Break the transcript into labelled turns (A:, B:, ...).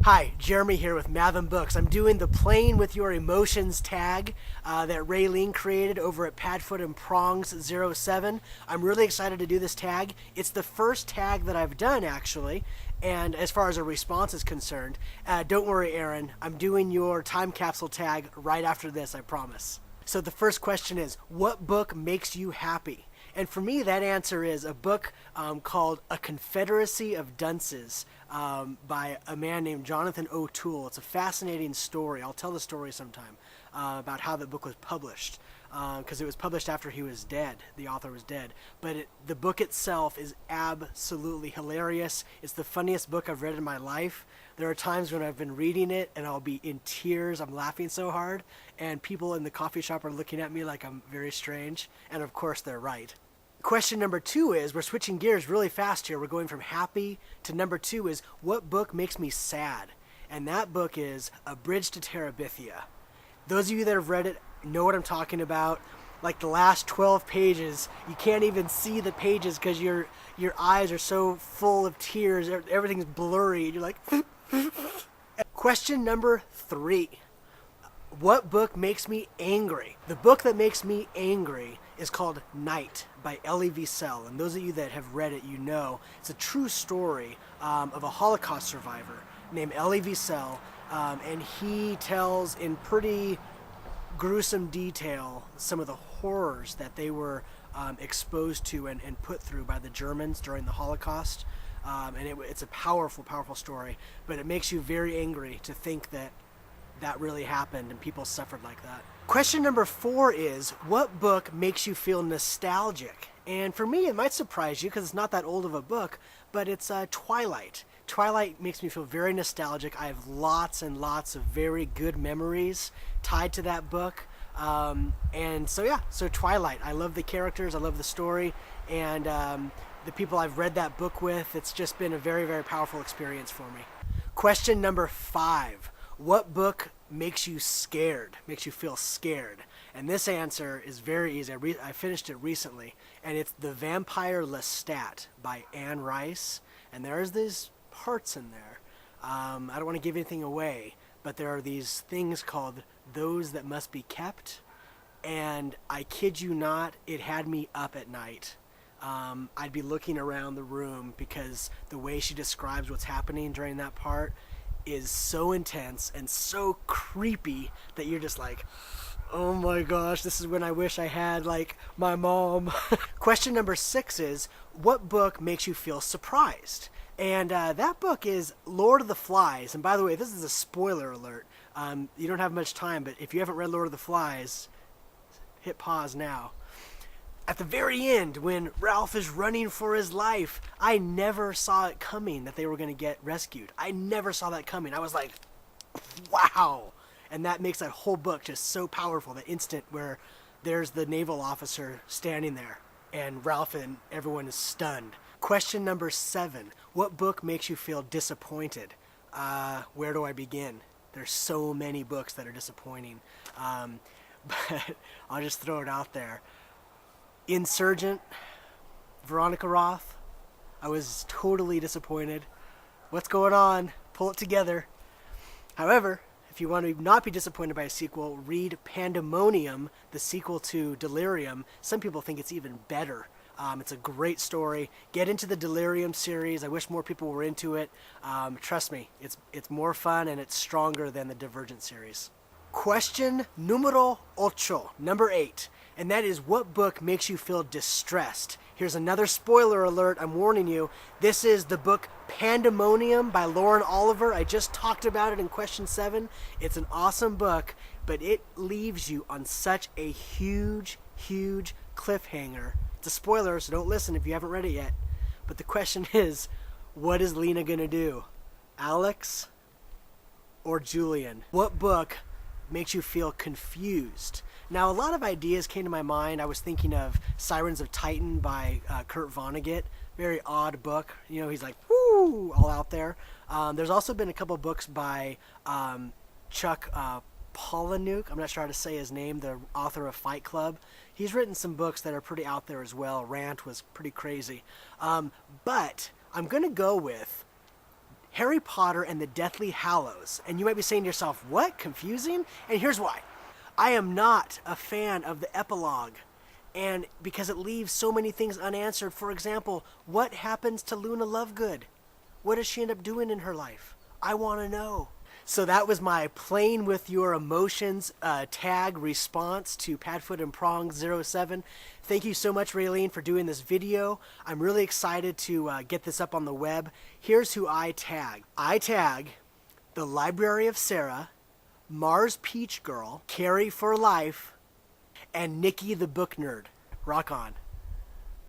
A: Hi, Jeremy here with MathomBooks. I'm doing the Playing with Your Emotions tag that Rowling created over at Padfoot and Prongs 07. I'm really excited to do this tag. It's the first tag that I've done, actually, and as far as a response is concerned, don't worry, Aaron. I'm doing your time capsule tag right after this, I promise. So the first question is, what book makes you happy? And for me, that answer is a book called A Confederacy of Dunces by a man named Jonathan O'Toole. It's a fascinating story. I'll tell the story sometime about how the book was published, because it was published after he was dead. The author was dead. But the book itself is absolutely hilarious. It's the funniest book I've read in my life. There are times when I've been reading it and I'll be in tears. I'm laughing so hard, and people in the coffee shop are looking at me like I'm very strange. And of course, they're right. Question number 2 is, we're switching gears really fast here. We're going from happy to number 2 is, what book makes me sad? And that book is A Bridge to Terabithia. Those of you that have read it know what I'm talking about. Like the last 12 pages, you can't even see the pages because your eyes are so full of tears. Everything's blurry. You're like... Question number 3. What book makes me angry? The book that makes me angry is called Night by Elie Wiesel. And those of you that have read it, you know it's a true story of a Holocaust survivor named Elie Wiesel. And he tells in pretty gruesome detail some of the horrors that they were exposed to and put through by the Germans during the Holocaust. And it's a powerful, powerful story. But it makes you very angry to think that that really happened and people suffered like that. Question number 4 is, what book makes you feel nostalgic? And for me, it might surprise you because it's not that old of a book, but it's Twilight. Twilight makes me feel very nostalgic. I have lots and lots of very good memories tied to that book. And so Twilight. I love the characters, I love the story, and the people I've read that book with, it's just been a very, very powerful experience for me. Question number 5. What book makes you scared, makes you feel scared? And this answer is very easy. I finished it recently, and it's The Vampire Lestat by Anne Rice. And there's these parts in there. I don't want to give anything away, but there are these things called Those That Must Be Kept. And I kid you not, it had me up at night. I'd be looking around the room because the way she describes what's happening during that part is so intense and so creepy that you're just like, oh my gosh, this is when I wish I had like my mom. Question number 6 is, what book makes you feel surprised? And that book is Lord of the Flies. And by the way, this is a spoiler alert. You don't have much time, but if you haven't read Lord of the Flies, hit pause now. At the very end, when Ralph is running for his life, I never saw it coming that they were going to get rescued. I never saw that coming. I was like, wow. And that makes that whole book just so powerful, the instant where there's the naval officer standing there and Ralph and everyone is stunned. Question number 7. What book makes you feel disappointed? Where do I begin? There's so many books that are disappointing. But I'll just throw it out there. Insurgent, Veronica Roth. I was totally disappointed. What's going on? Pull it together. However, if you want to not be disappointed by a sequel, read Pandemonium, the sequel to Delirium. Some people think it's even better. It's a great story. Get into the Delirium series. I wish more people were into it. Trust me, it's more fun and it's stronger than the Divergent series. Question numero 8, number 8. And that is, what book makes you feel distressed? Here's another spoiler alert, I'm warning you. This is the book Pandemonium by Lauren Oliver. I just talked about it in question 7. It's an awesome book, but it leaves you on such a huge, huge cliffhanger. It's a spoiler, so don't listen if you haven't read it yet. But the question is, what is Lena gonna do? Alex or Julian? What book makes you feel confused? Now, a lot of ideas came to my mind. I was thinking of Sirens of Titan by Kurt Vonnegut. Very odd book. You know, he's like, whoo, all out there. There's also been a couple books by Chuck Palahniuk. I'm not sure how to say his name, the author of Fight Club. He's written some books that are pretty out there as well. Rant was pretty crazy. But I'm going to go with Harry Potter and the Deathly Hallows. And you might be saying to yourself, what? Confusing? And here's why. I am not a fan of the epilogue, and because it leaves so many things unanswered. For example, what happens to Luna Lovegood? What does she end up doing in her life? I want to know. So that was my Playing with Your Emotions tag response to Padfoot and Prong 07. Thank you so much, Raylene, for doing this video. I'm really excited to get this up on the web. Here's who I tag. I tag the Library of Sarah, Mars Peach Girl, Carrie for Life, and Nikki the Book Nerd. Rock on.